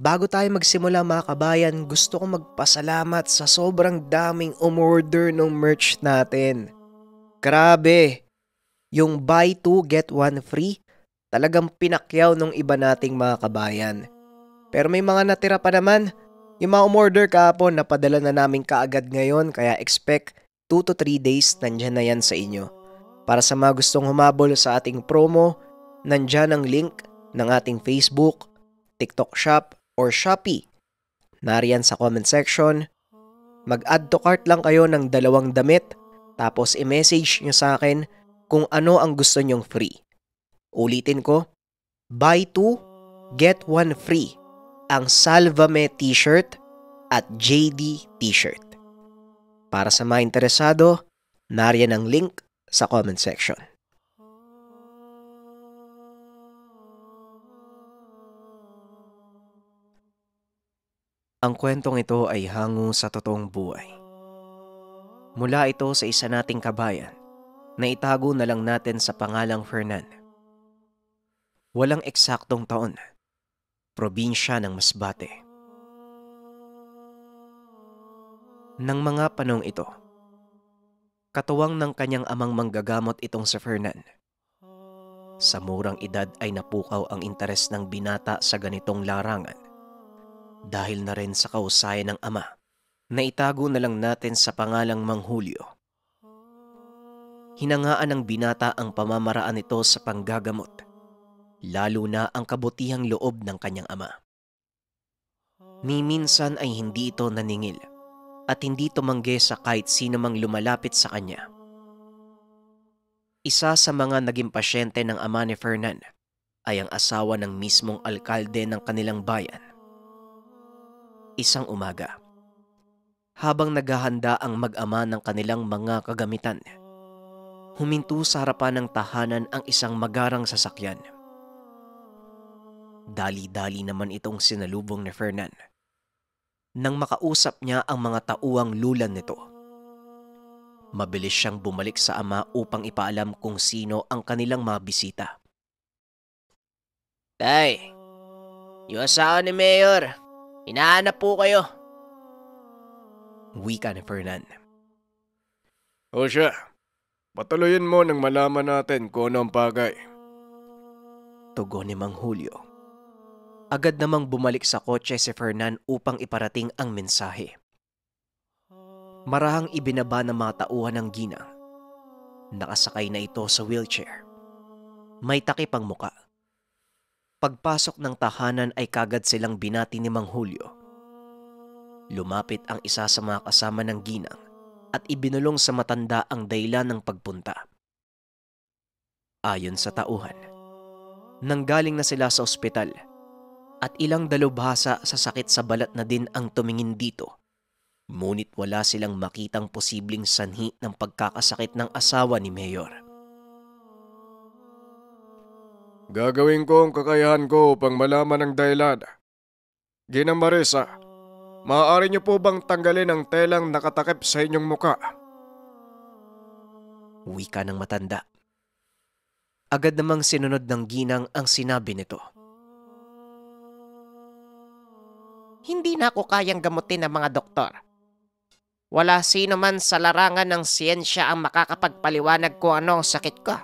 Bago tayo magsimula mga kabayan, gusto ko magpasalamat sa sobrang daming umorder ng merch natin. Grabe, yung buy two get one free, talagang pinakyaw ng iba nating mga kabayan. Pero may mga natira pa naman, yung mga umorder kahapon napadala na namin kaagad ngayon kaya expect 2 to 3 days nandyan na yan sa inyo. Para sa mga gustong humabol sa ating promo, nandyan ang link ng ating Facebook, TikTok Shop, or Shopee. Nariyan sa comment section. Mag-add to cart lang kayo ng 2 damit, tapos i-message nyo sa akin kung ano ang gusto nyong free. Ulitin ko, buy 2, get 1 free. Ang Salvame t-shirt at JD t-shirt. Para sa mga interesado, nariyan ang link sa comment section. Ang kwentong ito ay hango sa totoong buhay. Mula ito sa isa nating kabayan na itago na lang natin sa pangalang Fernan. Walang eksaktong taon, probinsya ng Masbate. Nang mga panong ito, katuwang ng kanyang amang manggagamot itong si Fernan. Sa murang edad ay napukaw ang interes ng binata sa ganitong larangan. Dahil na rin sa kausayan ng ama, na itago na lang natin sa pangalang Mang Julio. Hinangaan ng binata ang pamamaraan nito sa panggagamot, lalo na ang kabutihang loob ng kanyang ama. Ni minsan ay hindi ito naningil at hindi tumanggi sa kahit sino mang lumalapit sa kanya. Isa sa mga naging pasyente ng ama ni Fernan ay ang asawa ng mismong alkalde ng kanilang bayan. Isang umaga, habang naghahanda ang mag-ama ng kanilang mga kagamitan, huminto sa harapan ng tahanan ang isang magarang sasakyan. Dali-dali naman itong sinalubong ni Fernan. Nang makausap niya ang mga tauang lulan nito, mabilis siyang bumalik sa ama upang ipaalam kung sino ang kanilang mga bisita. Tay, yung asawa ni Mayor, hinahanap po kayo. Wika ni Fernan. O siya, patuloyin mo nang malaman natin kung ano ang bagay. Tugon ni Mang Julio. Agad namang bumalik sa kotse si Fernan upang iparating ang mensahe. Marahang ibinaba ng mga tauhan ng ginang. Nakasakay na ito sa wheelchair. May takip ang muka. Pagpasok ng tahanan ay kagad silang binati ni Mang Julio. Lumapit ang isa sa mga kasama ng ginang at ibinulong sa matanda ang dahilan ng pagpunta. Ayon sa tauhan, nanggaling na sila sa ospital at ilang dalubhasa sa sakit sa balat na din ang tumingin dito. Ngunit wala silang makitang posibleng sanhi ng pagkakasakit ng asawa ni Mayor. Gagawin ko ang kakayahan ko upang malaman ang dahilan. Ginang Marisa, maaari niyo po bang tanggalin ang telang nakatakip sa inyong muka? Wika ng matanda. Agad namang sinunod ng ginang ang sinabi nito. Hindi na ako kayang gamutin ng mga doktor. Wala sino man sa larangan ng siyensya ang makakapagpaliwanag kung ano ang sakit ko.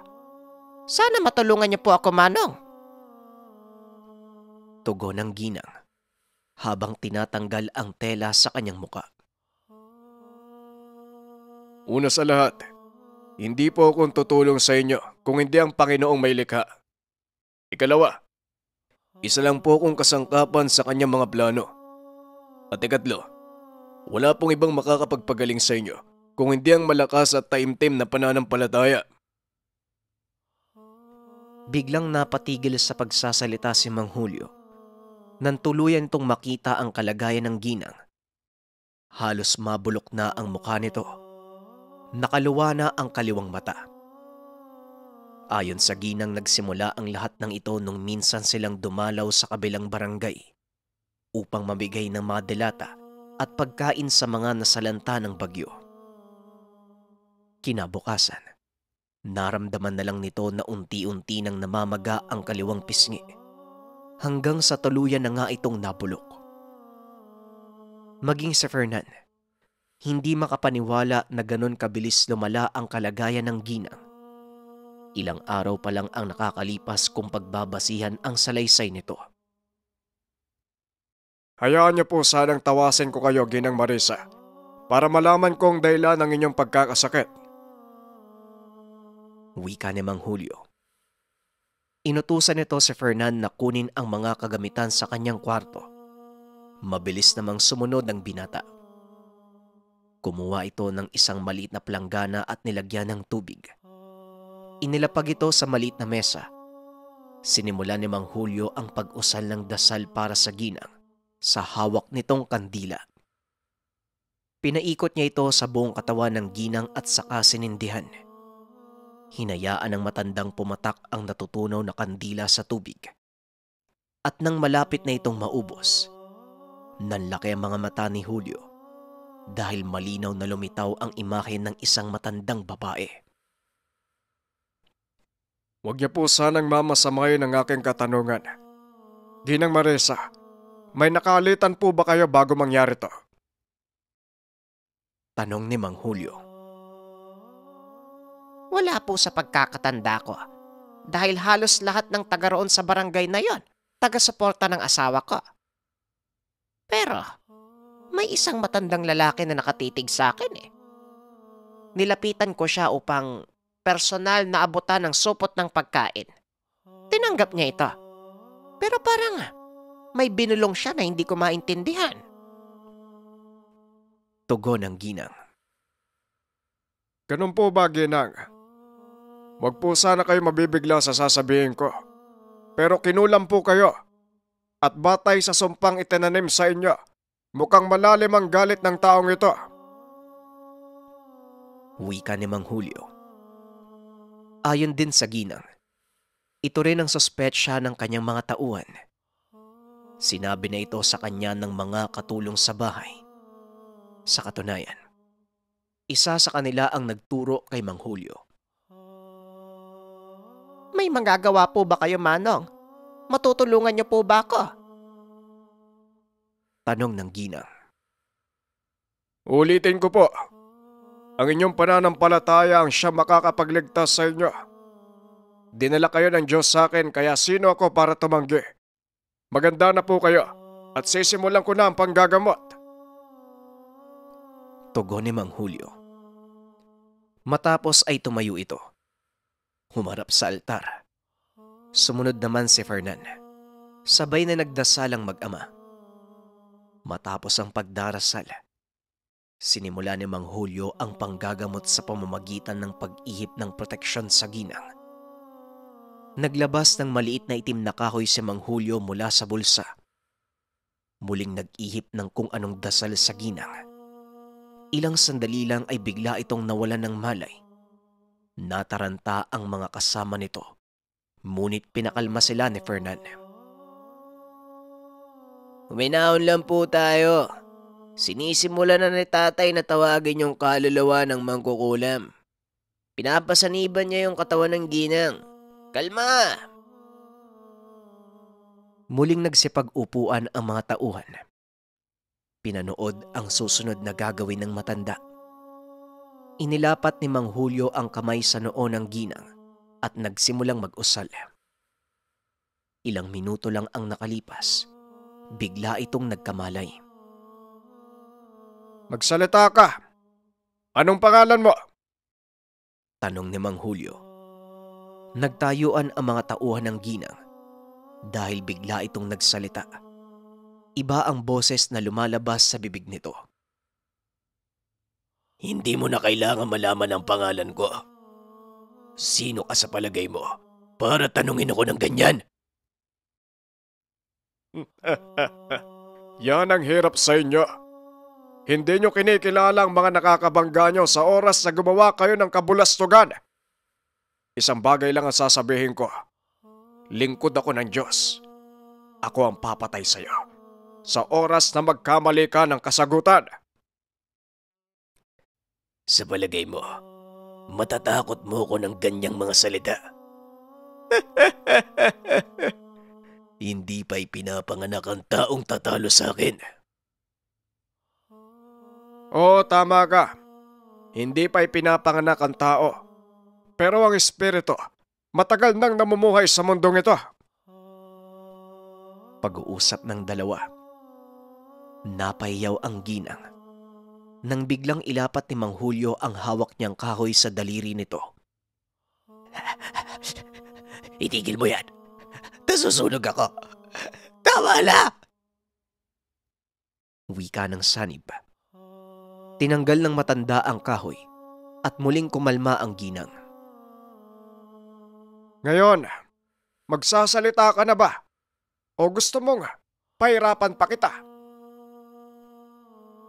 Sana matulungan niyo po ako, Manong. Tugon ng ginang habang tinatanggal ang tela sa kanyang muka. Una sa lahat, hindi po akong tutulong sa inyo kung hindi ang Panginoong may likha. Ikalawa, isa lang po akong kasangkapan sa kanyang mga plano. At ikatlo, wala pong ibang makakapagpagaling sa inyo kung hindi ang malakas at taimtim na pananampalataya. Biglang napatigil sa pagsasalita si Mang Julio nang tuluyan itong makita ang kalagayan ng ginang. Halos mabulok na ang mukha nito. Nakaluwa na ang kaliwang mata. Ayon sa ginang, nagsimula ang lahat ng ito nung minsan silang dumalaw sa kabilang barangay upang mabigay ng mga delata at pagkain sa mga nasalanta ng bagyo. Kinabukasan, naramdaman na lang nito na unti-unti nang namamaga ang kaliwang pisngi hanggang sa tuluyan na nga itong nabulok. Maging si Fernan, hindi makapaniwala na ganon kabilis lumala ang kalagayan ng ginang. Ilang araw pa lang ang nakakalipas kung pagbabasihan ang salaysay nito. Hayaan niyo po sanang tawasin ko kayo, Ginang Marisa, para malaman kong dahilan ng inyong pagkakasakit. Wika ni Mang Julio. Inutusan nito si Fernan na kunin ang mga kagamitan sa kanyang kwarto. Mabilis namang sumunod ang binata. Kumuha ito ng isang maliit na planggana at nilagyan ng tubig. Inilapag ito sa maliit na mesa. Sinimulan ni Mang Julio ang pag-usal ng dasal para sa ginang sa hawak nitong kandila. Pinaikot niya ito sa buong katawan ng ginang at saka sinindihan. Hinayaan ng matandang pumatak ang natutunaw na kandila sa tubig. At nang malapit na itong maubos, nanlaki ang mga mata ni Julio dahil malinaw na lumitaw ang imahe ng isang matandang babae. Huwag niyo po sanang mamasamayin ang aking katanungan. Ginang Marisa, may nakalitan po ba kayo bago mangyari to? Tanong ni Mang Julio. Wala po sa pagkakatanda ko. Dahil halos lahat ng taga roon sa barangay na yon, taga-suporta ng asawa ko. Pero, may isang matandang lalaki na nakatitig sa akin eh. Nilapitan ko siya upang personal na abutan ng supot ng pagkain. Tinanggap niya ito. Pero parang may binulong siya na hindi ko maintindihan. Tugon ng ginang. Ganun po ba, Ginang? Huwag po sana kayo mabibigla sa sasabihin ko. Pero kinulam po kayo. At batay sa sumpang itinanim sa inyo, mukhang malalim ang galit ng taong ito. Wika ni Mang Julio. Ayon din sa ginang, ito rin ang suspetsya ng kanyang mga tauhan. Sinabi na ito sa kanya ng mga katulong sa bahay. Sa katunayan, isa sa kanila ang nagturo kay Mang Julio. May magagawa po ba kayo, Manong? Matutulungan niyo po ba ako? Tanong ng ginang. Ulitin ko po. Ang inyong pananampalataya ang siya makakapagligtas sa inyo. Dinala kayo ng Diyos sa akin kaya sino ako para tumanggi? Maganda na po kayo at sisimulan ko na ang panggagamot. Tugon ni Mang Julio. Matapos ay tumayo ito. Humarap sa altar. Sumunod naman si Fernan. Sabay na nagdasalang mag-ama. Matapos ang pagdarasal, sinimula ni Mang Julio ang panggagamot sa pamamagitan ng pag-ihip ng proteksyon sa ginang. Naglabas ng maliit na itim na kahoy si Mang Julio mula sa bulsa. Muling nag-ihip ng kung anong dasal sa ginang. Ilang sandali lang ay bigla itong nawalan ng malay. Nataranta ang mga kasama nito, ngunit pinakalma sila ni Fernan. Huminahon lang po tayo. Sinisimula na ni tatay na tawagin yung kaluluwa ng mangkukulam. Pinapasaniban niya yung katawan ng ginang. Kalma! Muling nagsipag-upuan ang mga tauhan. Pinanood ang susunod na gagawin ng matanda. Inilapat ni Mang Julio ang kamay sa noo ng ginang at nagsimulang mag-usal. Ilang minuto lang ang nakalipas. Bigla itong nagkamalay. Magsalita ka! Anong pangalan mo? Tanong ni Mang Julio. Nagtayuan ang mga tauhan ng ginang dahil bigla itong nagsalita. Iba ang boses na lumalabas sa bibig nito. Hindi mo na kailangan malaman ang pangalan ko. Sino ka sa palagay mo para tanungin ako ng ganyan? Yan ang hirap sa inyo. Hindi nyo kinikilala ang mga nakakabangga nyo sa oras na gumawa kayo ng kabulastugan. Isang bagay lang ang sasabihin ko. Lingkod ako ng Diyos. Ako ang papatay sa iyo sa oras na magkamali ka ng kasagutan. Sa palagay mo, matatakot mo ko ng ganyang mga salita? Hindi pa'y pinapanganak ang taong tatalo sa akin. Oo, tama ka. Hindi pa ipinapanganak ang tao. Pero ang espiritu, matagal nang namumuhay sa mundong ito. Pag-uusap ng dalawa. Napahiyaw ang ginang nang biglang ilapat ni Mang Julio ang hawak niyang kahoy sa daliri nito. Itigil mo yan. Nasusunog ako. Tama na! Wika ng sanib. Tinanggal ng matanda ang kahoy at muling kumalma ang ginang. Ngayon, magsasalita ka na ba? O gusto mong pahirapan pa kita?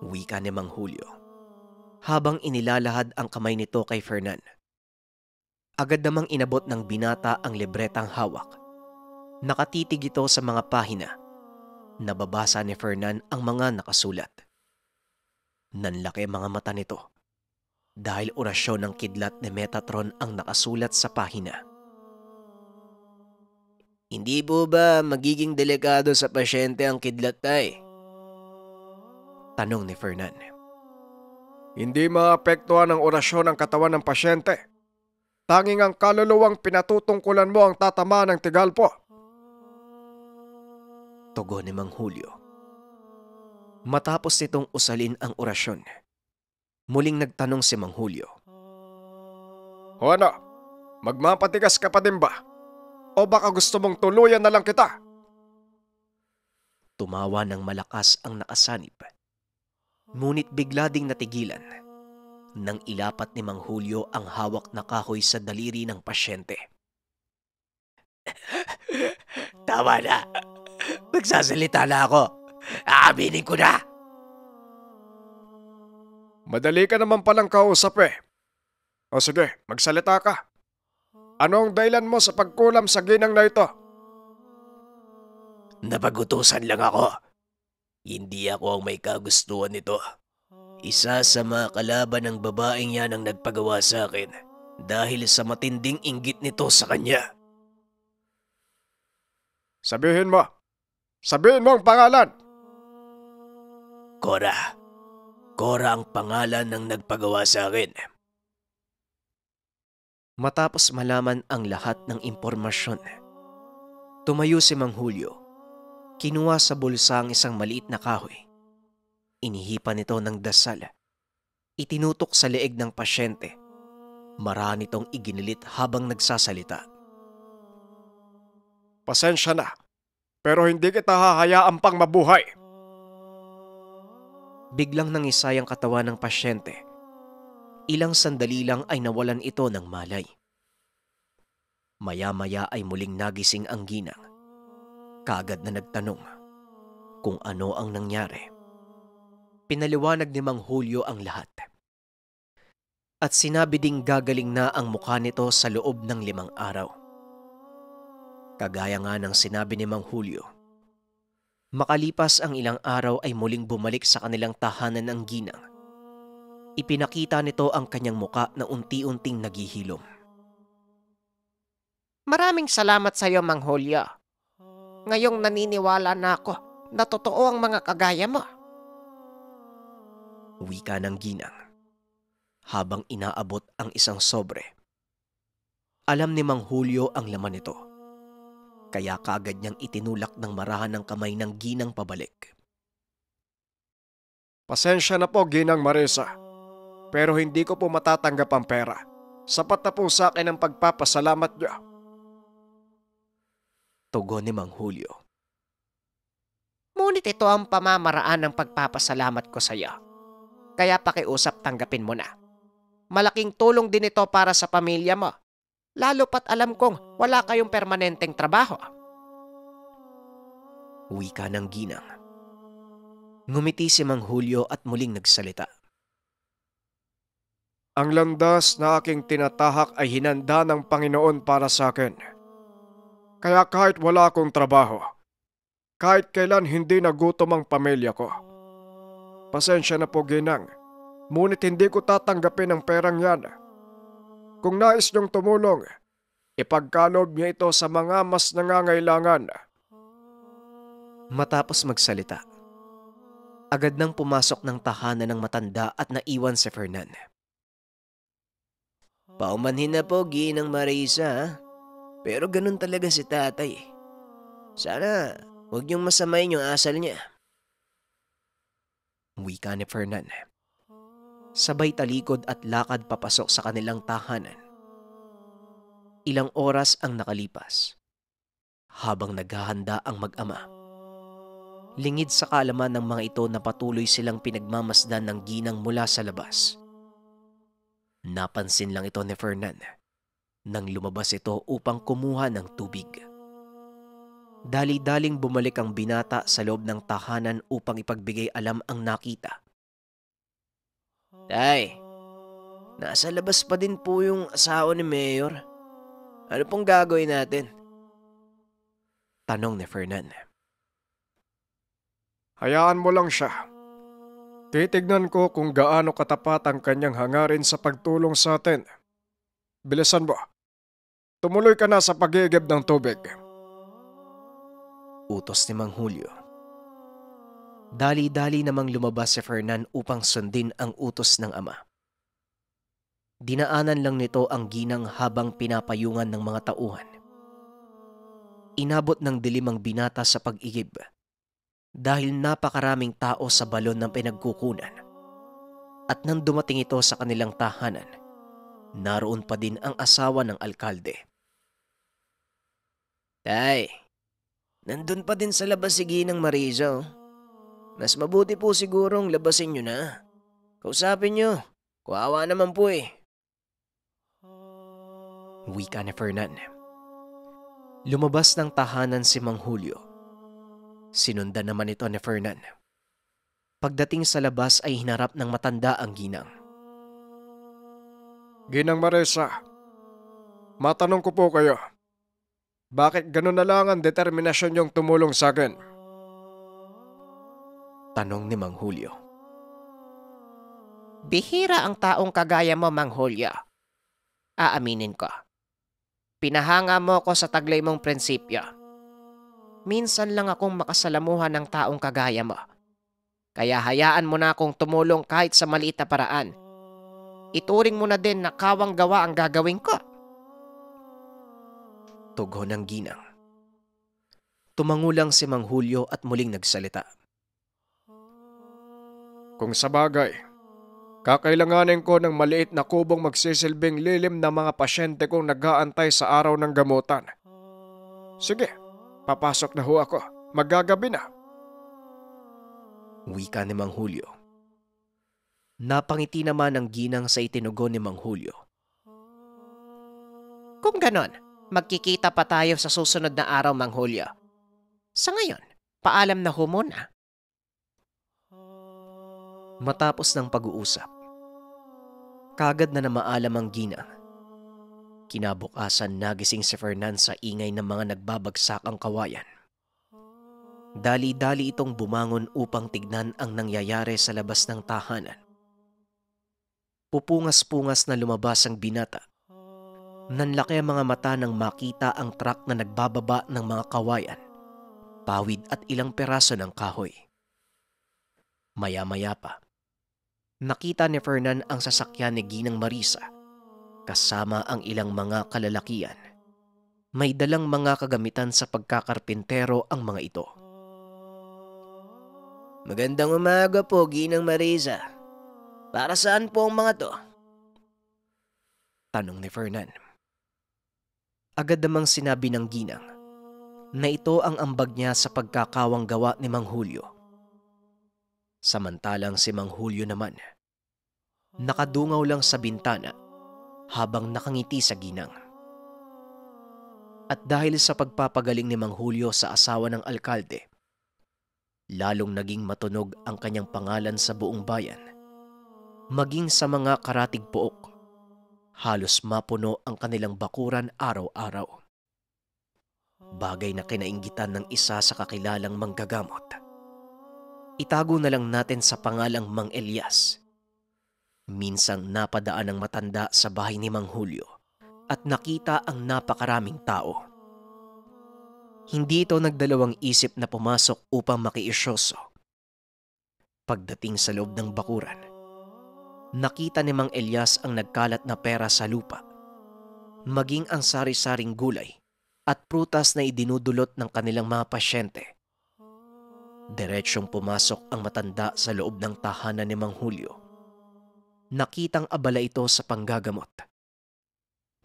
Wika ni Mang Julio habang inilalahad ang kamay nito kay Fernan. Agad namang inabot ng binata ang libretang hawak. Nakatitig ito sa mga pahina. Nababasa ni Fernan ang mga nakasulat. Nanlaki mga mata nito dahil orasyon ng kidlat ni Metatron ang nakasulat sa pahina. Hindi po ba magiging delikado sa pasyente ang kidlat, tay? Tanong ni Fernan. Hindi maapektuhan ng orasyon ang katawan ng pasyente. Tanging ang kaluluwang pinatutungkulan mo ang tatama ng tigalpo. Tugon ni Mang Julio. Matapos nitong usalin ang orasyon, muling nagtanong si Mang Julio. O ano, magmapatigas ka pa din ba? O baka gusto mong tuluyan na lang kita? Tumawa ng malakas ang nakasanib. Ngunit bigla ding natigilan nang ilapat ni Mang Julio ang hawak na kahoy sa daliri ng pasyente. Tama na. Magsasalita na ako. Aaminin ko na. Madali ka naman palang kausap eh. O sige, magsalita ka. Ano ang dahilan mo sa pagkulam sa ginang na ito? Napagutusan lang ako. Hindi ako ang may kagustuhan nito. Isa sa mga kalaban ng babaeng yan ang nagpagawa sa akin dahil sa matinding inggit nito sa kanya. Sabihin mo. Sabihin mo ang pangalan. Cora. Cora ang pangalan ng nagpagawa sa akin. Matapos malaman ang lahat ng impormasyon, tumayo si Mang Julio. Kinuha sa bulsa ang isang maliit na kahoy. Inihipan nito ng dasal. Itinutok sa leeg ng pasyente. Marami nitong iginilit habang nagsasalita. Pasensya na, pero hindi kita hahayaan pang mabuhay. Biglang nangisay ang katawan ng pasyente. Ilang sandali lang ay nawalan ito ng malay. Maya-maya ay muling nagising ang ginang. Kaagad na nagtanong kung ano ang nangyari. Pinaliwanag ni Mang Julio ang lahat. At sinabi ding gagaling na ang mukha nito sa loob ng 5 araw. Kagaya nga ng sinabi ni Mang Julio. Makalipas ang ilang araw ay muling bumalik sa kanilang tahanan ang ginang. Ipinakita nito ang kanyang muka na unti-unting naghihilom. Maraming salamat sa iyo, Mang Julio. Ngayong naniniwala na ako na totoo ang mga kagaya mo. Wika ng ginang habang inaabot ang isang sobre. Alam ni Mang Julio ang laman nito, kaya kaagad niyang itinulak ng marahan ng kamay ng ginang pabalik. Pasensya na po, Ginang Marisa, pero hindi ko po matatanggap ang pera. Sapat na po sa akin ang pagpapasalamat niyo. Tugon ni Mang Julio. Ngunit ito ang pamamaraan ng pagpapasalamat ko sa iyo. Kaya pakiusap tanggapin mo na. Malaking tulong din ito para sa pamilya mo. Lalo pat alam kong wala kayong permanenteng trabaho. Wika ng ginang. Ngumiti si Mang Julio at muling nagsalita. Ang landas na aking tinatahak ay hinanda ng Panginoon para sa akin. Kaya kahit wala akong trabaho, kahit kailan hindi nagutom ang pamilya ko. Pasensya na po, Ginang, ngunit hindi ko tatanggapin ang perang yan. Kung nais niyong tumulong, ipagkaloob niyo ito sa mga mas nangangailangan. Matapos magsalita, Agad nang pumasok ng tahanan ng matanda at naiwan si Fernan. Paumanhin na po, Ginang Marisa. Pero ganun talaga si tatay. Sana huwag niyong masamayin yung asal niya. Wika ni Fernan. Sabay talikod at lakad papasok sa kanilang tahanan. Ilang oras ang nakalipas. Habang naghahanda ang mag-ama. Lingid sa kaalaman ng mga ito na patuloy silang pinagmamasdan ng ginang mula sa labas. Napansin lang ito ni Fernan nang lumabas ito upang kumuha ng tubig. Dali-daling bumalik ang binata sa loob ng tahanan upang ipagbigay alam ang nakita. Tay, nasa labas pa din po yung asawa ni Mayor. Ano pong gagawin natin? Tanong ni Fernan. Hayaan mo lang siya. Titignan ko kung gaano katapat ang kanyang hangarin sa pagtulong sa atin. Bilisan mo. Tumuloy ka na sa pag-iigib ng tubig. Utos ni Mang Julio. Dali-dali namang lumabas si Fernan upang sundin ang utos ng ama. Dinaanan lang nito ang ginang habang pinapayungan ng mga tauhan. Inabot ng dilim ang binata sa pag-igib dahil napakaraming tao sa balon ng pinagkukunan. At nang dumating ito sa kanilang tahanan, naroon pa din ang asawa ng alkalde. Tay, nandun pa din sa labas si Ginang Marisa. Mas mabuti po sigurong labasin nyo na. Kausapin nyo, kawawa naman po eh. Wika ni Fernan. Lumabas ng tahanan si Mang Julio. Sinundan naman ito ni Fernan. Pagdating sa labas ay hinarap ng matanda ang ginang. Ginang Marisa, matanong ko po kayo. Bakit ganun na lang ang determinasyon niyong tumulong sa akin? Tanong ni Mang Julio. Bihira ang taong kagaya mo, Mang Julio. Aaminin ko. Pinahanga mo ko sa taglay mong prinsipyo. Minsan lang akong makasalamuhan ng taong kagaya mo. Kaya hayaan mo na akong tumulong kahit sa maliit na paraan. Ituring mo na din na kawang gawa ang gagawin ko. Tugon ng ginang. Tumangulang si Mang Julio at muling nagsalita. Kung sa bagay, kakailanganin ko ng maliit na kubong magsisilbing lilim na mga pasyente kong nag-aantay sa araw ng gamutan. Sige, papasok na ho ako. Magagabi na. Wika ni Mang Julio. Napangiti naman ang ginang sa itinugon ni Mang Julio. Kung ganon, magkikita pa tayo sa susunod na araw, Mang Julio. Sa ngayon, paalam na ho muna. Matapos ng pag-uusap, kagad na namaalam ang ginang. Kinabukasan nagising si Fernan sa ingay ng mga nagbabagsakang kawayan. Dali-dali itong bumangon upang tignan ang nangyayari sa labas ng tahanan. Pupungas-pungas na lumabas ang binata. Nanlaki ang mga mata nang makita ang truck na nagbababa ng mga kawayan, pawid at ilang peraso ng kahoy. Maya-maya pa, nakita ni Fernan ang sasakyan ni Ginang Marisa kasama ang ilang mga kalalakian. May dalang mga kagamitan sa pagkakarpintero ang mga ito. Magandang umaga po, Ginang Marisa. Para saan po ang mga to? Tanong ni Fernan. Agad namang sinabi ng ginang na ito ang ambag niya sa pagkakawang gawa ni Mang Julio. Samantalang si Mang Julio naman, nakadungaw lang sa bintana habang nakangiti sa ginang. At dahil sa pagpapagaling ni Mang Julio sa asawa ng alkalde, lalong naging matunog ang kanyang pangalan sa buong bayan. Maging sa mga karatig pook, halos mapuno ang kanilang bakuran araw-araw. Bagay na kinainggitan ng isa sa kakilalang manggagamot. Itago na lang natin sa pangalang Mang Elias. Minsang napadaan ng matanda sa bahay ni Mang Julio at nakita ang napakaraming tao. Hindi ito nagdalawang isip na pumasok upang makiisyoso. Pagdating sa loob ng bakuran, nakita ni Mang Elias ang nagkalat na pera sa lupa, maging ang sari-saring gulay at prutas na idinudulot ng kanilang mga pasyente. Diretsyong pumasok ang matanda sa loob ng tahanan ni Mang Julio. Nakitang abala ito sa panggagamot.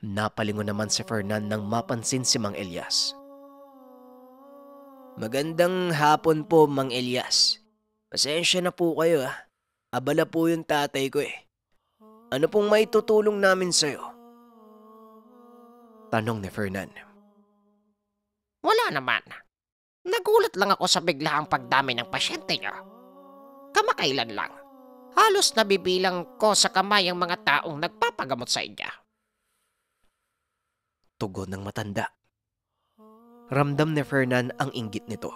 Napalingon naman si Fernan nang mapansin si Mang Elias. Magandang hapon po, Mang Elias. Pasensya na po kayo ah. Abala po yung tatay ko eh. Ano pong may tutulong namin sa'yo? Tanong ni Fernan. Wala naman. Nagulat lang ako sa biglaang pagdami ng pasyente niyo. Kamakailan lang. Halos nabibilang ko sa kamay ang mga taong nagpapagamot sa inyo. Tugon ng matanda. Ramdam ni Fernan ang inggit nito.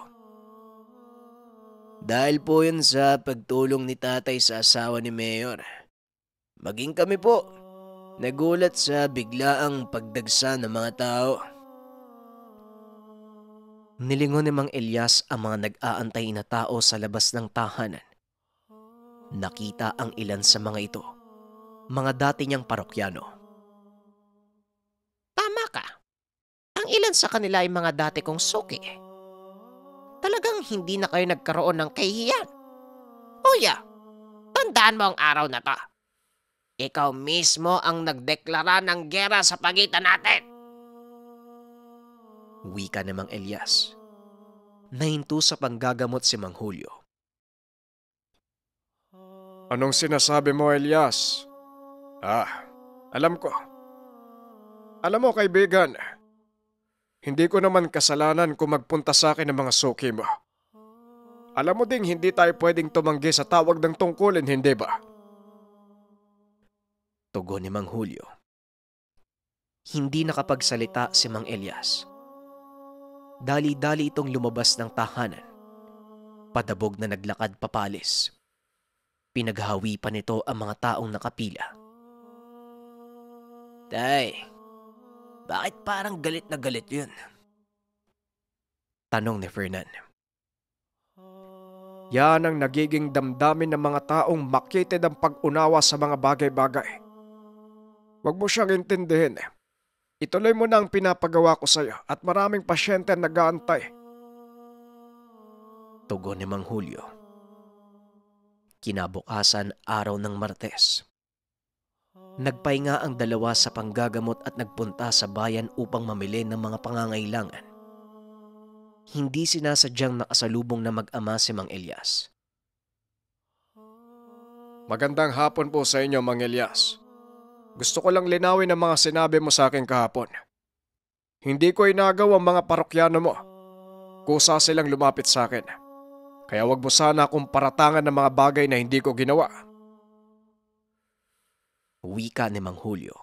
Dahil po yun sa pagtulong ni tatay sa asawa ni Mayor. Maging kami po, nagulat sa biglaang pagdagsa ng mga tao. Nilingon ni Mang Elias ang mga nag-aantay na tao sa labas ng tahanan. Nakita ang ilan sa mga ito, mga dati niyang parokyano. Tama ka. Ang ilan sa kanila ay mga dati kong suki. Talagang hindi na kayo nagkaroon ng kahihiyan. Uya, tandaan mo ang araw na to. Ikaw mismo ang nagdeklara ng giyera sa pagitan natin. Wika ni Mang Elias. Nahinto sa panggagamot si Mang Julio. Anong sinasabi mo, Elias? Alam ko. Alam mo, kaibigan, hindi ko naman kasalanan kung magpunta sa akin ng mga suki mo. Alam mo ding hindi tayo pwedeng tumanggi sa tawag ng tungkulin, hindi ba? Tugon ni Mang Julio. Hindi nakapagsalita si Mang Elias. Dali-dali itong lumabas ng tahanan. Padabog na naglakad papalis. Pinaghawi pa nito ang mga taong nakapila. Tay, bakit parang galit na galit yun? Tanong ni Fernan. Yan ang nagiging damdamin ng mga taong makitid ang pag-unawa sa mga bagay-bagay. Huwag mo siyang intindihin. Ituloy mo na ang pinapagawa ko sa iyo at maraming pasyente ang nag-aantay. Tugon ni Mang Julio. Kinabukasan araw ng Martes. Nagpahinga ang dalawa sa panggagamot at nagpunta sa bayan upang mamili ng mga pangangailangan. Hindi sinasadyang nakasalubong na mag-ama si Mang Elias. Magandang hapon po sa inyo, Mang Elias. Gusto ko lang linawin ang mga sinabi mo sa akin kahapon. Hindi ko inagaw ang mga parokyano mo. Kusa silang lumapit sa akin. Kaya wag mo sana akong paratangan ng mga bagay na hindi ko ginawa. Wika ni Mang Julio.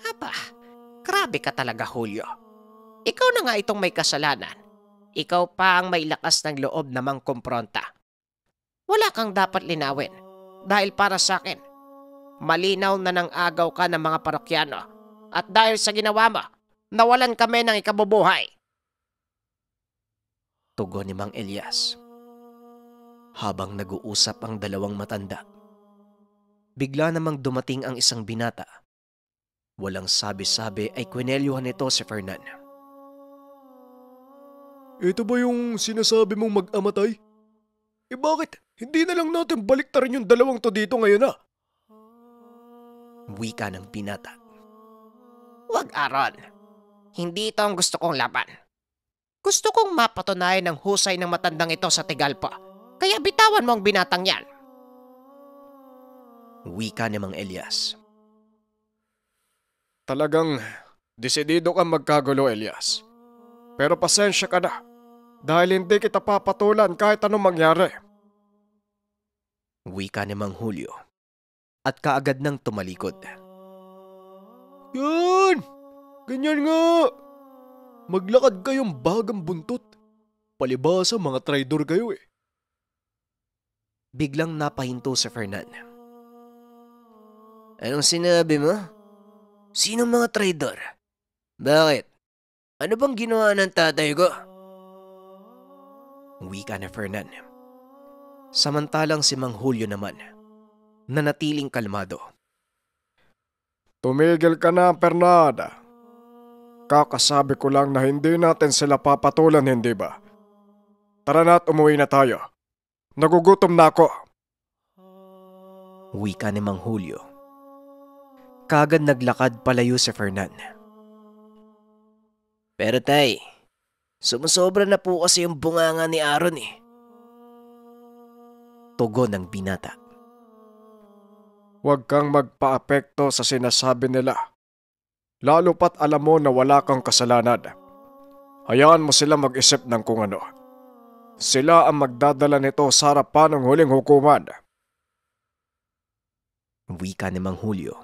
Aba, grabe ka talaga, Julio. Ikaw na nga itong may kasalanan. Ikaw pa ang may lakas ng loob na mangkompronta. Wala kang dapat linawin. Dahil para sa akin, malinaw na nang agaw ka ng mga parokyano. At dahil sa ginawa mo, nawalan kami ng ikabubuhay. Tugon ni Mang Elias. Habang nag-uusap ang dalawang matanda, bigla namang dumating ang isang binata. Walang sabi-sabi ay kwinelyuhan nito si Fernan. Ito ba yung sinasabi mong mag-amatay? Bakit? Hindi na lang natin baliktarin yung dalawang to dito ngayon ah? Wika ng binata. Huwag, Aaron. Hindi ito ang gusto kong laban. Gusto kong mapatunayan ang husay ng matandang ito sa Tigalpo. Kaya bitawan mo ang binatang yan. Wika ni Mang Elias. Talagang desidido kang magkagulo, Elias. Pero pasensya ka na dahil hindi kita papatulan kahit anong mangyari. Wika ni Mang Julio. At kaagad nang tumalikod. Yan! Ganyan nga! Maglakad kayong bagang buntot. Palibasa mga traidor kayo eh. Biglang napahinto si Fernan. Anong sinabi mo? Sinong mga traidor? Bakit? Ano bang ginawa ng tatay ko? Wika ni Fernan. Samantalang si Mang Julio naman, nanatiling kalmado. Tumigil ka na, Fernanda. Kakasabi ko lang na hindi natin sila papatulan, hindi ba? Tara na at umuwi na tayo. Nagugutom na ako. Wika ni Mang Julio. Kagad naglakad palayo si Fernan. Pero tay, sumusobra na po kasi yung bunganga ni Aaron eh. Tugon ng binata. Huwag kang magpa-apekto sa sinasabi nila. Lalo pat alam mo na wala kang kasalanan. Hayaan mo sila mag-isip ng kung ano. Sila ang magdadala nito sa harapan ng huling hukuman. Wika ni Mang Julio.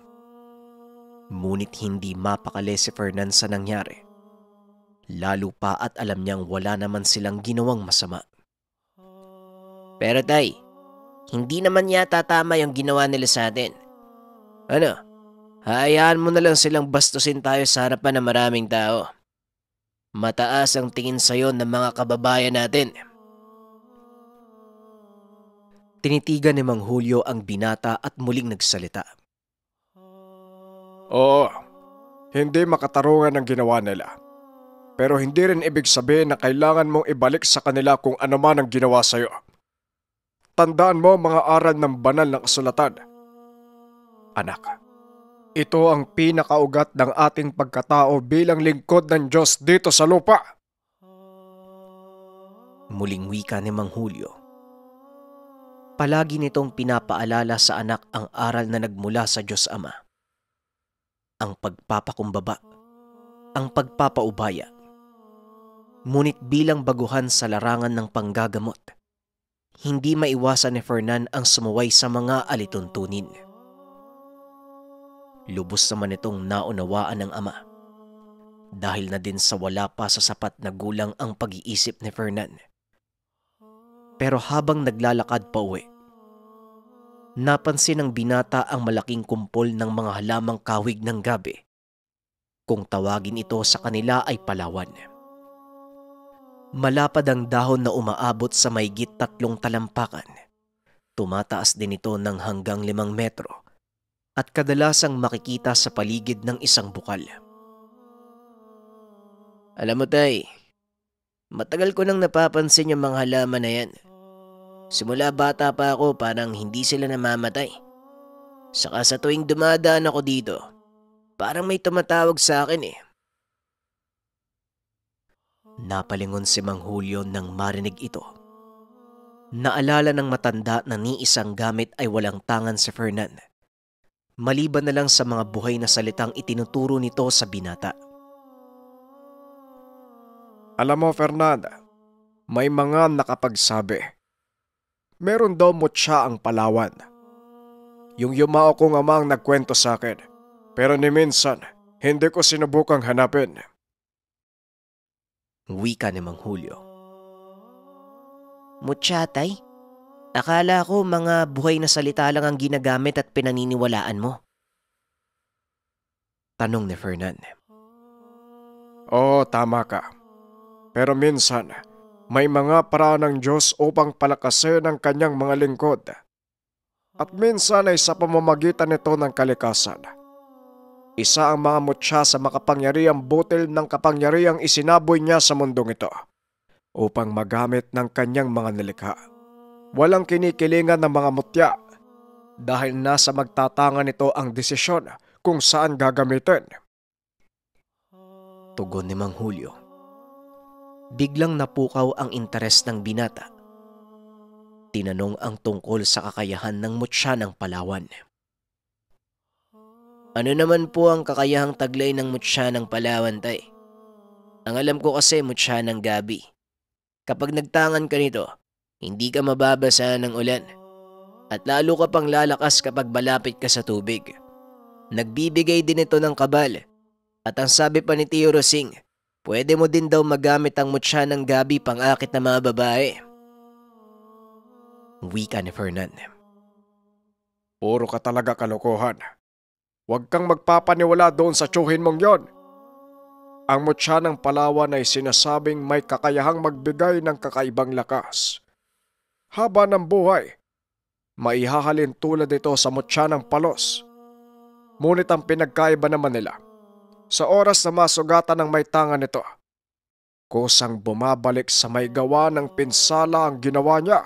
Ngunit hindi mapakali si Fernan sa nangyari. Lalo pa at alam niyang wala naman silang ginawang masama. Pero tay, hindi naman yata tama yung ginawa nila sa atin. Ano, hayaan mo na lang silang bastusin tayo sa harapan ng maraming tao. Mataas ang tingin sa'yo ng mga kababayan natin. Tinitigan ni Mang Julio ang binata at muling nagsalita. Oo, hindi makatarungan ang ginawa nila. Pero hindi rin ibig sabihin na kailangan mong ibalik sa kanila kung ano man ang ginawa sa'yo. Tandaan mo mga aral ng banal na kasulatan. Anak, ito ang pinakaugat ng ating pagkatao bilang lingkod ng Diyos dito sa lupa. Muling wika ni Mang Julio. Palagi nitong pinapaalala sa anak ang aral na nagmula sa Diyos Ama. Ang pagpapakumbaba, ang pagpapaubaya. Ngunit bilang baguhan sa larangan ng panggagamot, hindi maiwasan ni Fernan ang sumuway sa mga alituntunin. Lubos naman itong naunawaan ng ama. Dahil na din sa wala pa sa sapat na gulang ang pag-iisip ni Fernan. Pero habang naglalakad pa uwi, napansin ng binata ang malaking kumpol ng mga halamang kawig ng gabi. Kung tawagin ito sa kanila ay palawan. Malapad ang dahon na umaabot sa mahigit 3 talampakan. Tumataas din ito ng hanggang 5 metro at kadalasang makikita sa paligid ng isang bukal. Alam mo tay, matagal ko nang napapansin yung mga halaman na yan. Simula bata pa ako parang hindi sila namamatay. Saka sa tuwing dumadaan ako dito, parang may tumatawag sa akin eh. Napalingon si Mang Julio nang marinig ito. Naalala ng matanda na ni isang gamit ay walang tangan si Fernan. Maliban na lang sa mga buhay na salitang itinuturo nito sa binata. Alam mo, Fernanda, may mga nakapagsabi. Meron daw mutya ang Palawan. Yung yumao kong ama ang nagkwento sa akin. Pero ni minsan, hindi ko sinubukang hanapin. Wika ni Mang Julio. Mutya tay? Akala ko mga buhay na salita lang ang ginagamit at pinaniniwalaan mo. Tanong ni Fernan. Oo, tama ka. Pero minsan, may mga paraan ng Diyos upang palakasin ang kanyang mga lingkod. At minsan ay sa pamamagitan nito ng kalikasan. Isa ang mga mutya sa makapangyarihang butil ng kapangyarihang isinaboy niya sa mundong ito upang magamit ng kanyang mga nilikha. Walang kinikilingan ng mga mutya dahil nasa magtatangan nito ang desisyon kung saan gagamitin. Tugon ni Mang Julio. Biglang napukaw ang interes ng binata. Tinanong ang tungkol sa kakayahan ng mutya ng Palawan. Ano naman po ang kakayahang taglay ng mutya ng Palawan tay? Ang alam ko kasi mutya ng gabi. Kapag nagtangan ka nito, hindi ka mababasa ng ulan. At lalo ka pang lalakas kapag malapit ka sa tubig. Nagbibigay din ito ng kabal. At ang sabi pa ni Tio Rosing, pwede mo din daw magamit ang mutya ng gabi pang-akit ng mga babae. Wika ni Fernan. Puro ka talaga kalokohan. Huwag kang magpapaniwala doon sa tsuhin mong yon. Ang mutya ng Palawan ay sinasabing may kakayahang magbigay ng kakaibang lakas. haba ng buhay. Maihahalin tulad ito sa mutya ng palos. Ngunit ang pinagkaiba naman nila, sa oras na masugatan ng may tanga nito, kusang bumabalik sa may gawa ng pinsala ang ginawa niya.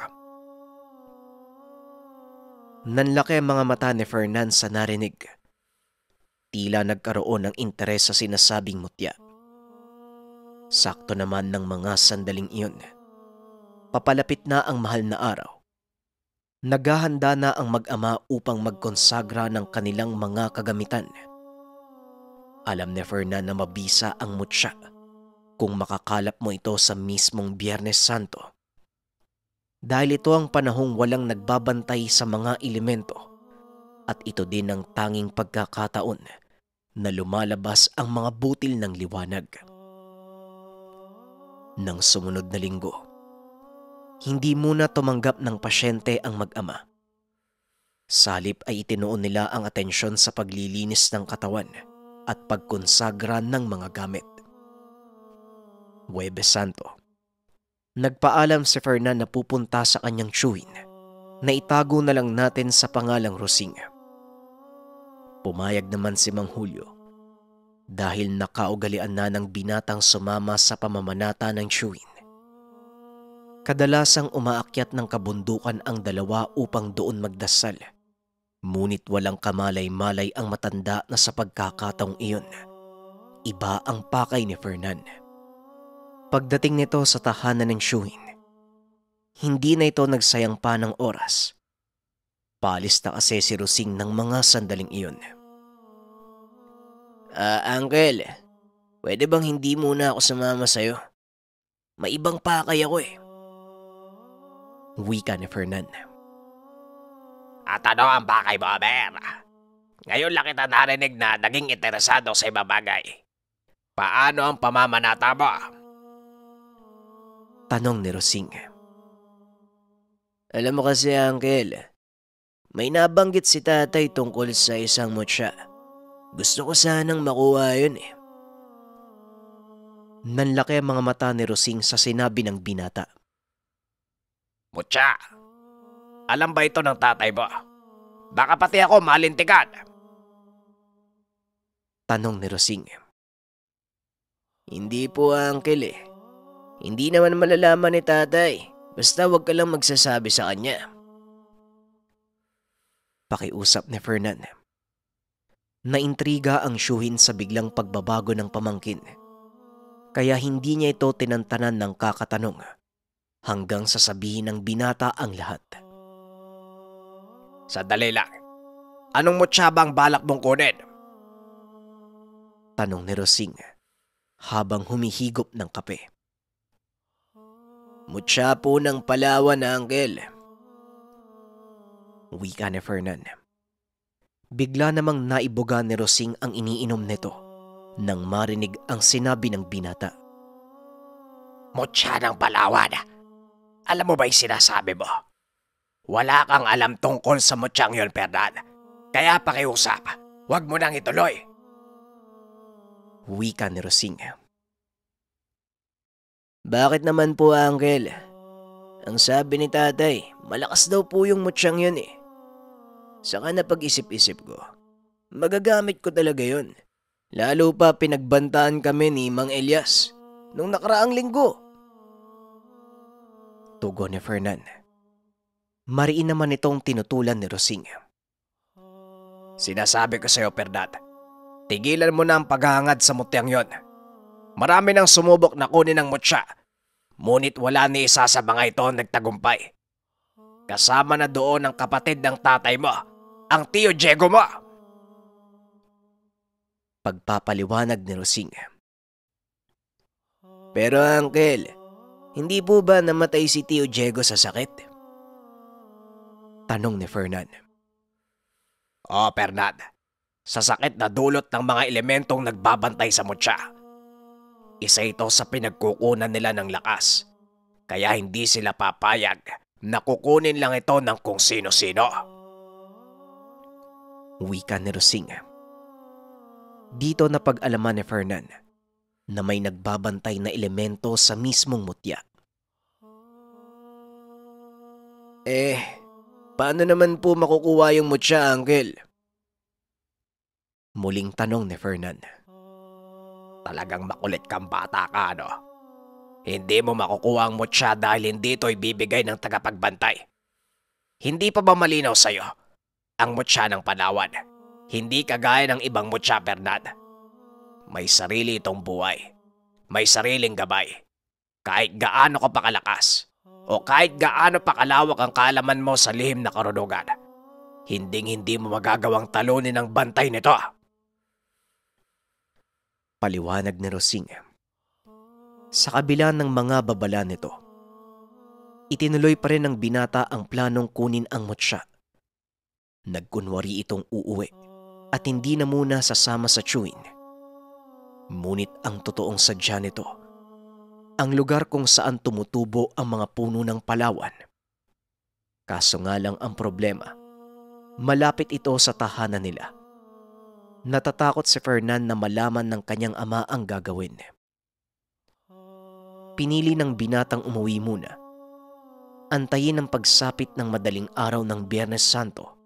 Nanlaki ang mga mata ni Fernan sa narinig. Tila nagkaroon ng interes sa sinasabing mutya. Sakto naman ng mga sandaling iyon. Papalapit na ang mahal na araw. Naghahanda na ang mag-ama upang magkonsagra ng kanilang mga kagamitan. Alam ni Fernan na mabisa ang mutya kung makakalap mo ito sa mismong Biyernes Santo. Dahil ito ang panahong walang nagbabantay sa mga elemento at ito din ang tanging pagkakataon na lumalabas ang mga butil ng liwanag. Nang sumunod na linggo, hindi muna tumanggap ng pasyente ang mag-ama. Salip ay itinuon nila ang atensyon sa paglilinis ng katawan at pagkonsagra ng mga gamit. Huwebes Santo. Nagpaalam si Fernan na pupunta sa kanyang tiyuhin na itago na lang natin sa pangalang Rosing. Pumayag naman si Mang Julio dahil nakaugalian na ng binatang sumama sa pamamanata ng tiyuhin. Kadalasang umaakyat ng kabundukan ang dalawa upang doon magdasal. Ngunit walang kamalay-malay ang matanda na sa pagkakataong iyon. Iba ang pakay ni Fernan. Pagdating nito sa tahanan ng tiyuhin, hindi na ito nagsayang pa ng oras. Paalis na kasi si Rosing ng mga sandaling iyon. Uncle, pwede bang hindi muna ako sumama sa'yo? May ibang pakay ako eh. Wika ni Fernan. At ano ang pakay mo, Aber? Ngayon lang kita narinig na naging interesado sa ibang bagay. Paano ang pamamanata mo? Tanong ni Rosing. Alam mo kasi, Uncle, may nabanggit si tatay tungkol sa isang mutya. Gusto ko sanang makuha yun eh. Nanlaki ang mga mata ni Rosing sa sinabi ng binata. Mutya, alam ba ito ng tatay mo? Baka pati ako malintikan. Tanong ni Rosing. Hindi po, Uncle eh. Hindi naman malalaman ni tatay. Basta wag ka lang magsasabi sa kanya. Pakiusap ni Fernan. Naintriga ang tiyuhin sa biglang pagbabago ng pamangkin. Kaya hindi niya ito tinantanan ng kakatanong hanggang sasabihin ng binata ang lahat. Sandali lang. Anong mutya ba ang balak mong kunin? Tanong ni Rosing habang humihigop ng kape. Mutya po ng Palawan, Uncle. Wika ni Fernan. Bigla namang naibuga ni Rosing ang iniinom nito nang marinig ang sinabi ng binata. Mutya ng Palawan. Alam mo ba yung sinasabi mo? Wala kang alam tungkol sa mutyang yun, Fernan. Kaya pakiusap, huwag mo nang ituloy. Wika ni Rosing. Bakit naman po, Uncle? Ang sabi ni tatay, malakas daw po yung mutyang yun eh. Saka napag-isip-isip ko, magagamit ko talaga yun. Lalo pa pinagbantaan kami ni Mang Elias nung nakaraang linggo. Tugon ni Fernan. Mariin naman itong tinutulan ni Rosing. Sinasabi ko sa'yo, Fernan, tigilan mo na ang paghahangad sa mutyang yon. Marami nang sumubok na kunin ang mutya, ngunit wala ni isa sa mga ito nagtagumpay. Kasama na doon ang kapatid ng tatay mo, ang Tio Diego mo. Pagpapaliwanag ni Rosing. Pero Uncle, hindi po ba namatay si Tio Diego sa sakit? Tanong ni Fernan. Fernan, sa sakit na dulot ng mga elementong nagbabantay sa mutya. Isa ito sa pinagkukunan nila ng lakas, kaya hindi sila papayag na kukunin lang ito ng kung sino-sino. Wika ni Rosing. Dito napag-alaman ni Fernan na may nagbabantay na elemento sa mismong mutya. Paano naman po makukuha yung mutya, Uncle? Muling tanong ni Fernan. Talagang makulit kang bata ka, no? Hindi mo makukuha ang mutya dahil hindi ito ibibigay ng tagapagbantay. Hindi pa ba malinaw sa'yo? Ang mutya ng Palawan, hindi kagaya ng ibang mutya, Fernan. May sarili itong buhay. May sariling gabay. Kahit gaano ka pa kalakas, o kahit gaano pa kalawak ang kaalaman mo sa lihim na karunungan, hindi mo magagawang talunin ang bantay nito. Paliwanag ni Rosing. Sa kabila ng mga babala nito, itinuloy pa rin ng binata ang planong kunin ang mutya. Nagkunwari itong uuwi at hindi na muna sasama sa chewin. Ngunit ang totoong sadya nito, ang lugar kung saan tumutubo ang mga puno ng Palawan. Kaso nga lang ang problema, malapit ito sa tahanan nila. Natatakot si Fernan na malaman ng kanyang ama ang gagawin. Pinili ng binatang umuwi muna. Antayin ang pagsapit ng madaling araw ng Biyernes Santo.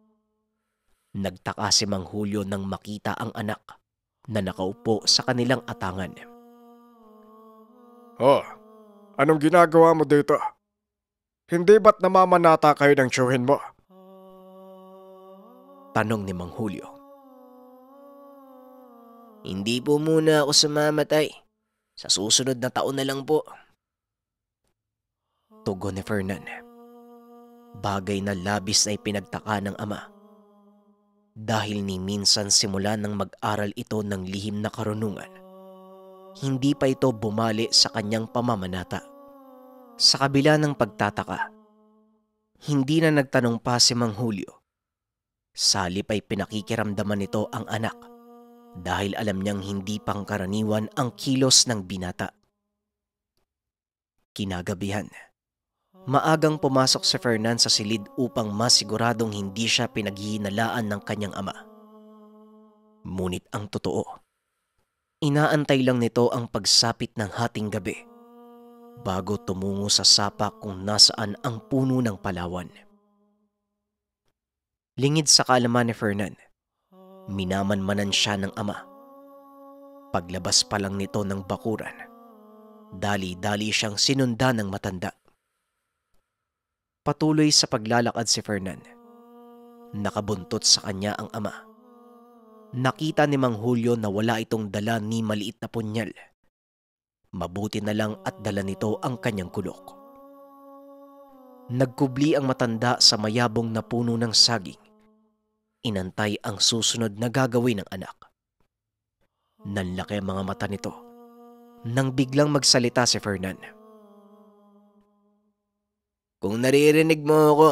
Nagtaka si Mang Julio nang makita ang anak na nakaupo sa kanilang atangan. Oh, anong ginagawa mo dito? Hindi ba't namamanata kayo ng tiyuhin mo? Tanong ni Mang Julio. Hindi po muna ako samamatay. Sa susunod na taon na lang po. Tugon ni Fernan. Bagay na labis na ipinagtaka ng ama. Dahil ni minsan simula nang mag-aral ito ng lihim na karunungan, hindi pa ito bumali sa kanyang pamamanata. Sa kabila ng pagtataka, hindi na nagtanong pa si Mang Julio. Salip ay pinakikiramdaman nito ang anak dahil alam niyang hindi pangkaraniwan ang kilos ng binata. Kinagabihan, maagang pumasok si Fernan sa silid upang masiguradong hindi siya pinaghihinalaan ng kanyang ama. Ngunit ang totoo, inaantay lang nito ang pagsapit ng hating gabi bago tumungo sa sapa kung nasaan ang puno ng Palawan. Lingid sa kaalaman ni Fernan, minamanmanan siya ng ama. Paglabas pa lang nito ng bakuran, dali-dali siyang sinundan ng matanda. Patuloy sa paglalakad si Fernan. Nakabuntot sa kanya ang ama. Nakita ni Mang Julio na wala itong dala ni maliit na punyal. Mabuti na lang at dala nito ang kanyang kulok. Nagkubli ang matanda sa mayabong na puno ng saging. Inantay ang susunod na gagawin ng anak. Nanlaki ang mga mata nito nang biglang magsalita si Fernan. Kung naririnig mo ako,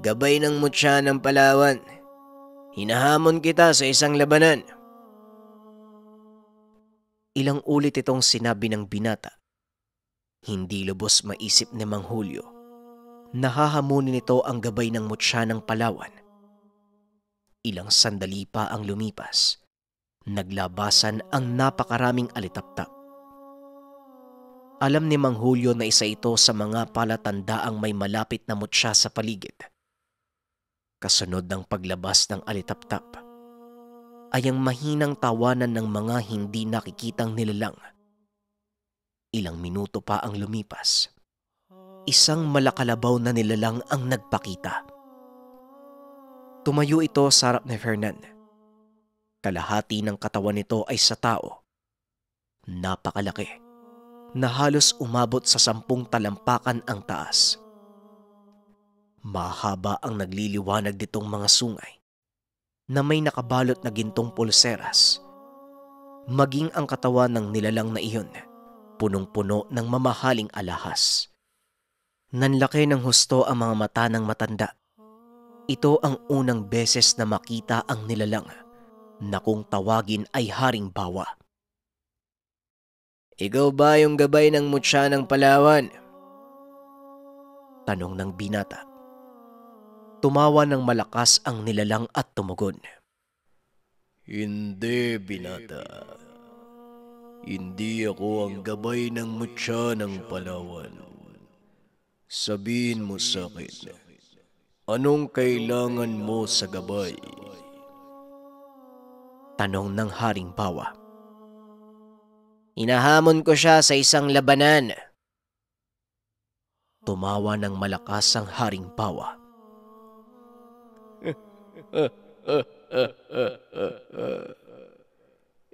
gabay ng mutya ng Palawan, hinahamon kita sa isang labanan. Ilang ulit itong sinabi ng binata. Hindi lubos maisip ni Mang Julio na hahamunin nito ang gabay ng mutya ng Palawan. Ilang sandali pa ang lumipas. Naglabasan ang napakaraming alitaptap. Alam ni Mang Julio na isa ito sa mga palatandaang may malapit na mutya sa paligid. Kasunod ng paglabas ng alitaptap ay ang mahinang tawanan ng mga hindi nakikitang nilalang. Ilang minuto pa ang lumipas. Isang malakalabaw na nilalang ang nagpakita. Tumayo ito sa harap ni Fernan. Kalahati ng katawan nito ay sa tao. Napakalaki, na halos umabot sa 10 talampakan ang taas. Mahaba ang nagliliwanag nitong mga sungay na may nakabalot na gintong pulseras. Maging ang katawan ng nilalang na iyon, punong-puno ng mamahaling alahas. Nanlaki ng husto ang mga mata ng matanda. Ito ang unang beses na makita ang nilalang na kung tawagin ay Haring Bawa. Ikaw ba yung gabay ng mutya ng Palawan? Tanong ng binata. Tumawa ng malakas ang nilalang at tumugon. Hindi, binata. Hindi ako ang gabay ng mutya ng Palawan. Sabihin mo sa akin, anong kailangan mo sa gabay? Tanong ng Haring Bawa. Hinahamon ko siya sa isang labanan. Tumawa ng malakas ang Haring Bawa.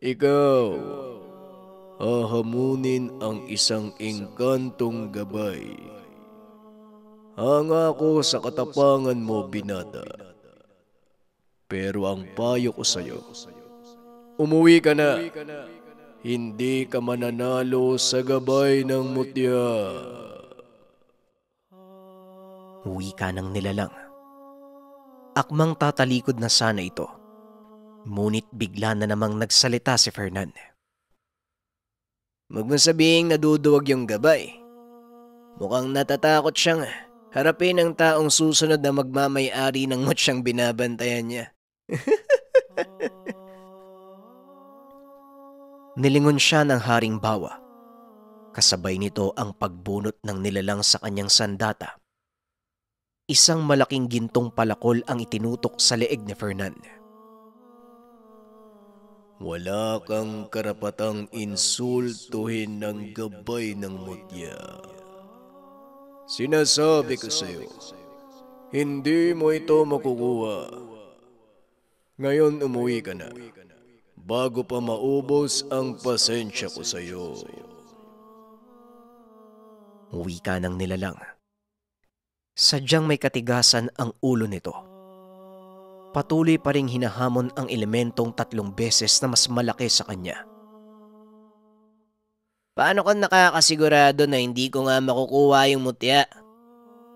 Ikaw, hahamunin ang isang engkantong gabay. Hanga ko sa katapangan mo, binata. Pero ang payo ko sa'yo, umuwi ka na. Hindi ka mananalo sa gabay ng mutya. Wika ng nilalang. Akmang tatalikod na sana ito. Ngunit bigla na namang nagsalita si Fernan. Huwag mo sabihing naduduwag yung gabay. Mukhang natatakot siyang harapin ang taong susunod na magmamay-ari ng mutsyang binabantayan niya. Nilingon siya ng Haring Bawa. Kasabay nito ang pagbunot ng nilalang sa kanyang sandata. Isang malaking gintong palakol ang itinutok sa leeg ni Fernan. Wala kang karapatang insultuhin ng gabay ng mutya. Sinasabi ko sa'yo, hindi mo ito makukuha. Ngayon umuwi ka na, bago pa maubos ang pasensya ko sa'yo. Wika ng nilalang. Sadyang may katigasan ang ulo nito. Patuloy pa ring hinahamon ang elementong 3 beses na mas malaki sa kanya. Paano ka nakakasigurado na hindi ko nga makukuha yung mutya?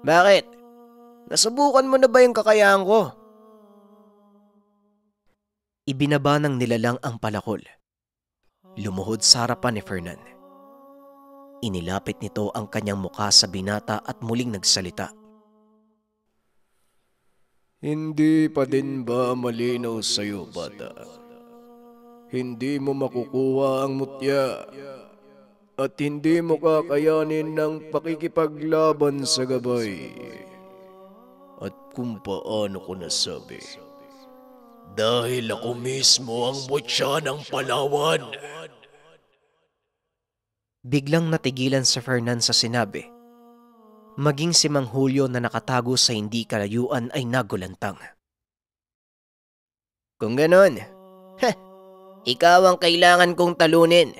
Bakit? Nasubukan mo na ba yung kakayahan ko? Ibinaba ng nilalang ang palakol. Lumuhod sa harapan ni Fernan. Inilapit nito ang kanyang mukha sa binata at muling nagsalita. Hindi pa din ba malinaw sa'yo, bata? Hindi mo makukuha ang mutya at hindi mo kakayanin ng pakikipaglaban sa gabay. At kung paano ko nasabi, dahil ako mismo ang mutya ng Palawan. Biglang natigilan si Fernan sa sinabi. Maging si Mang Julio na nakatago sa hindi kalayuan ay nagulantang. Kung ganon, ikaw ang kailangan kong talunin.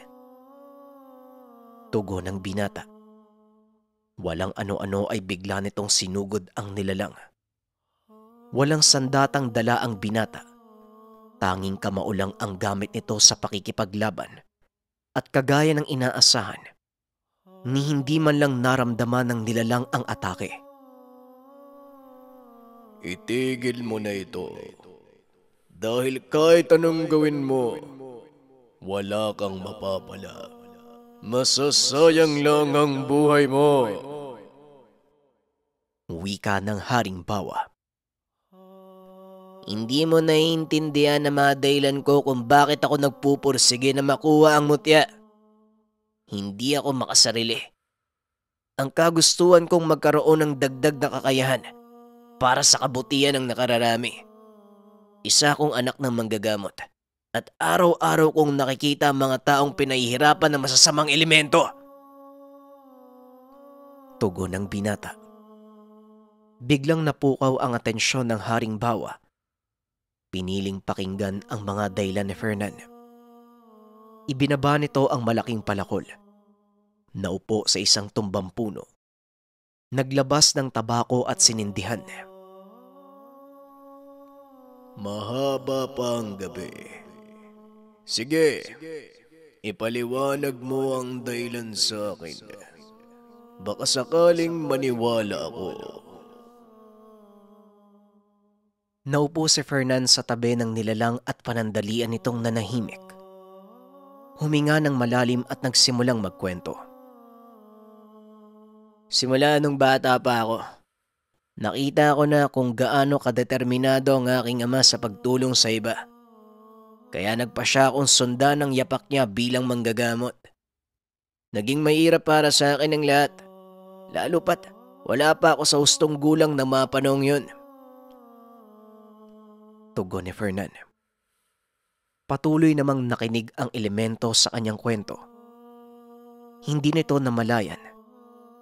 Tugon ng binata. Walang ano-ano ay bigla nitong sinugod ang nilalang. Walang sandatang dala ang binata. Tanging kamao lang ang gamit nito sa pakikipaglaban. At kagaya ng inaasahan, ni hindi man lang naramdaman ng nilalang ang atake. Itigil mo na ito. Dahil kahit anong gawin mo, wala kang mapapala. Masasayang lang ang buhay mo. Wika ng Haring Bawa. Hindi mo naiintindihan na mga dahilan ko kung bakit ako nagpupursige na makuha ang mutya. Hindi ako makasarili. Ang kagustuhan kong magkaroon ng dagdag na kakayahan para sa kabutihan ng nakararami. Isa akong anak ng manggagamot at araw-araw kong nakikita ang mga taong pinahihirapan ng masasamang elemento. Tugon ng binata. Biglang napukaw ang atensyon ng Haring Bawa. Piniling pakinggan ang mga dahilan ni Fernan. Ibinaba nito ang malaking palakol. Naupo sa isang tumbang puno. Naglabas ng tabako at sinindihan. Mahaba pa ang gabi. Sige, ipaliwanag mo ang dahilan sa akin. Baka sakaling maniwala ako. Naupo si Fernan sa tabi ng nilalang at panandalian nitong nanahimik. Huminga ng malalim at nagsimulang magkwento. Simula nung bata pa ako, nakita ko na kung gaano kadeterminado ang aking ama sa pagtulong sa iba. Kaya nagpasya akong sundan ng yapak niya bilang manggagamot. Naging mahirap para sa akin ang lahat, lalo pat Wala pa ako sa hustong gulang na mga panahong yun. Tugon ni Fernan. Patuloy namang nakinig ang elemento sa kanyang kwento. Hindi nito namalayan.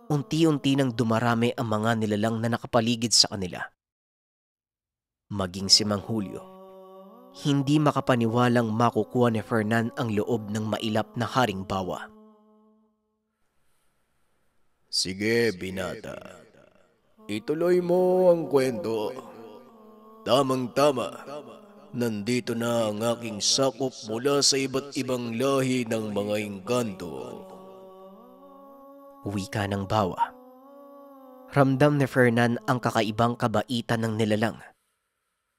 Unti-unti nang dumarami ang mga nilalang na nakapaligid sa kanila. Maging si Mang Julio, hindi makapaniwalang makukuha ni Fernan ang loob ng mailap na haring bawa. Sige, binata. Ituloy mo ang kwento. Tamang-tama. Nandito na ang aking sakop mula sa iba't ibang lahi ng mga engkanto. Wika ng bawa. Ramdam ni Fernan ang kakaibang kabaitan ng nilalang.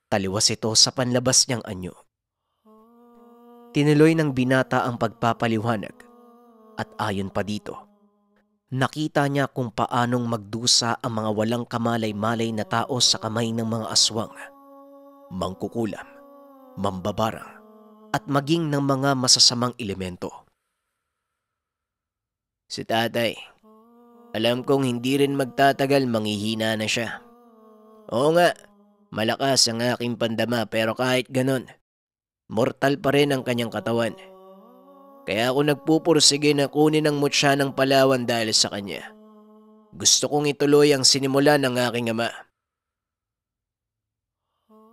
Taliwas ito sa panlabas niyang anyo. Tinuloy ng binata ang pagpapaliwanag at ayon pa dito, nakita niya kung paanong magdusa ang mga walang kamalay-malay na tao sa kamay ng mga aswang, mangkukulam, mambabarang at maging ng mga masasamang elemento. Si tatay, alam kong hindi rin magtatagal manghihina na siya. Oo nga, malakas ang aking pandama pero kahit ganon, mortal pa rin ang kanyang katawan. Kaya ako nagpupursige na kunin ang mutya ng Palawan dahil sa kanya. Gusto kong ituloy ang sinimulan ng aking ama.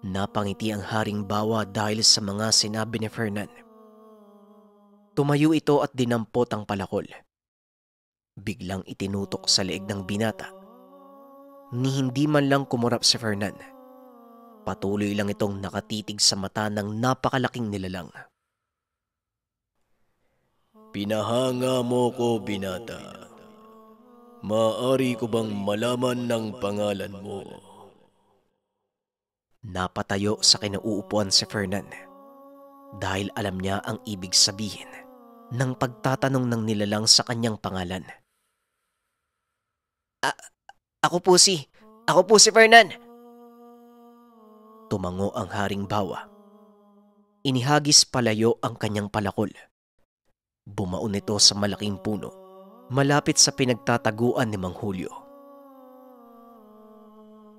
Napangiti ang haring bawa dahil sa mga sinabi ni Fernan. Tumayo ito at dinampot ang palakol. Biglang itinutok sa leeg ng binata. Ni hindi man lang kumurap si Fernan. Patuloy lang itong nakatitig sa mata ng napakalaking nilalang. Pinahanga mo ko, binata. Maaari ko bang malaman ng pangalan mo? Napatayo sa kinauupuan si Fernan dahil alam niya ang ibig sabihin ng pagtatanong ng nilalang sa kanyang pangalan. Ako po si Fernan. Tumango ang haring bawa. Inihagis palayo ang kanyang palakol. Bumaon ito sa malaking puno, malapit sa pinagtataguan ni Mang Julio.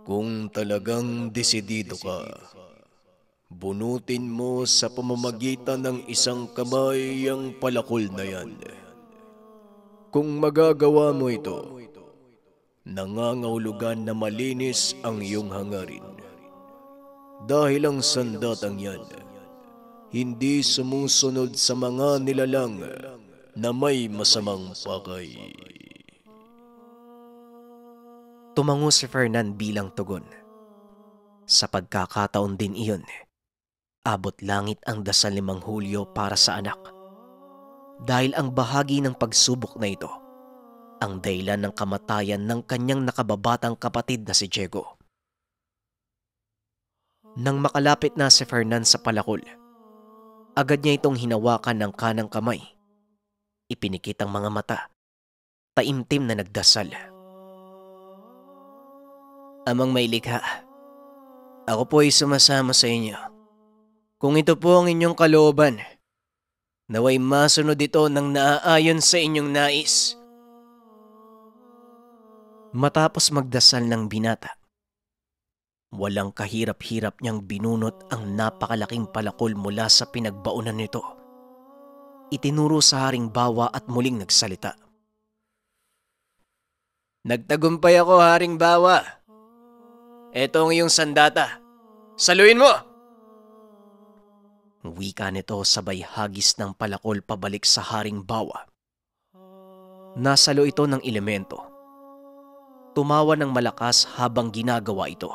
Kung talagang desidido ka, bunutin mo sa pamamagitan ng isang kamay ang palakol na yan. Kung magagawa mo ito, nangangahulugan na malinis ang iyong hangarin. Dahil ang sandatang yan, hindi sumusunod sa mga nilalang na may masamang pakay. Tumango si Fernan bilang tugon. Sa pagkakataon din iyon, abot langit ang dasal ni Mang Julio para sa anak. Dahil ang bahagi ng pagsubok na ito, ang dahilan ng kamatayan ng kanyang nakababatang kapatid na si Diego. Nang makalapit na si Fernan sa palakol, agad niya itong hinawakan ng kanang kamay. Ipinikit ang mga mata, taimtim na nagdasal. Amang may likha, ako po ay sumasama sa inyo. Kung ito po ang inyong kalooban, naway masunod ito ng naaayon sa inyong nais. Matapos magdasal ng binata, walang kahirap-hirap niyang binunot ang napakalaking palakol mula sa pinagbaunan nito. Itinuro sa haring bawa at muling nagsalita. Nagtagumpay ako, haring bawa. Ito ang iyong sandata. Saluin mo! Wika nito sabay hagis ng palakol pabalik sa haring bawa. Nasalo ito ng elemento. Tumawa ng malakas habang ginagawa ito.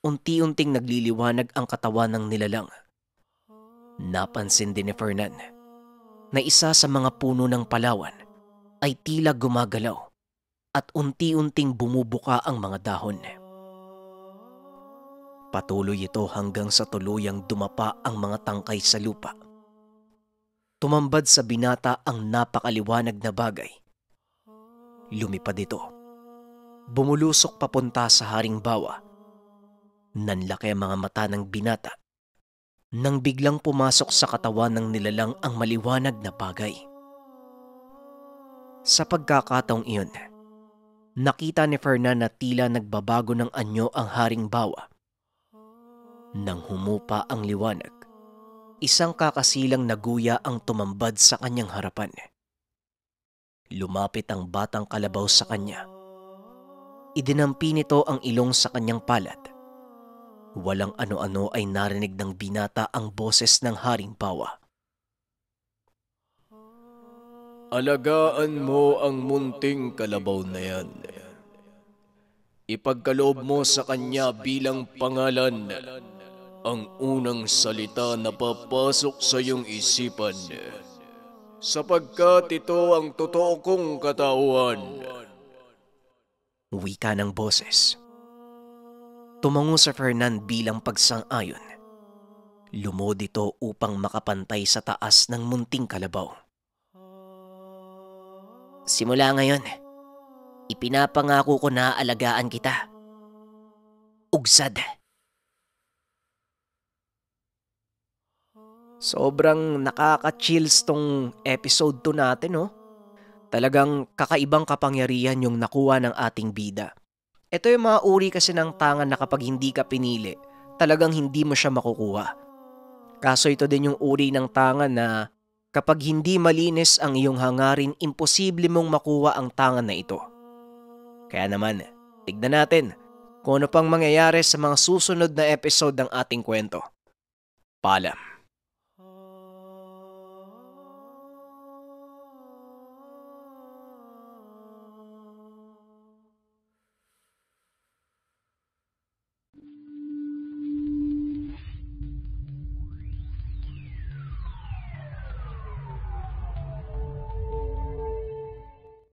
Unti-unting nagliliwanag ang katawan ng nilalang. Napansin din ni Fernan na isa sa mga puno ng Palawan ay tila gumagalaw at unti-unting bumubuka ang mga dahon. Patuloy ito hanggang sa tuluyang dumapa ang mga tangkay sa lupa. Tumambad sa binata ang napakaliwanag na bagay. Lumipad ito. Bumulusok papunta sa haring bawa. Nanlaki ang mga mata ng binata nang biglang pumasok sa katawan ng nilalang ang maliwanag na bagay. Sa pagkakataong iyon, Nakita ni Fernan na tila nagbabago ng anyo ang Haring Bawa. Nang humupa ang liwanag, isang kakasilang naguya ang tumambad sa kanyang harapan. Lumapit ang batang kalabaw sa kanya. Idinampi nito ang ilong sa kanyang palad. Walang ano-ano ay narinig ng binata ang boses ng Haring Bawa. Alagaan mo ang munting kalabaw na yan. Ipagkaloob mo sa kanya bilang pangalan ang unang salita na papasok sa iyong isipan, sapagkat ito ang totoo kong katauhan. Wika ng boses. Tumango sa Fernan bilang pagsang-ayon. Lumod ito upang makapantay sa taas ng munting kalabaw. Simula ngayon, ipinapangako ko na alagaan kita. Ugsad. Sobrang nakaka-chills tong episode 2 natin, no? Talagang kakaibang kapangyarihan yung nakuha ng ating bida. Ito yung mga uri kasi ng tangan na kapag hindi ka pinili, talagang hindi mo siya makukuha. Kaso ito din yung uri ng tangan na kapag hindi malinis ang iyong hangarin, imposible mong makuha ang tangan na ito. Kaya naman, tignan natin kung ano pang mangyayari sa mga susunod na episode ng ating kwento. Paalam.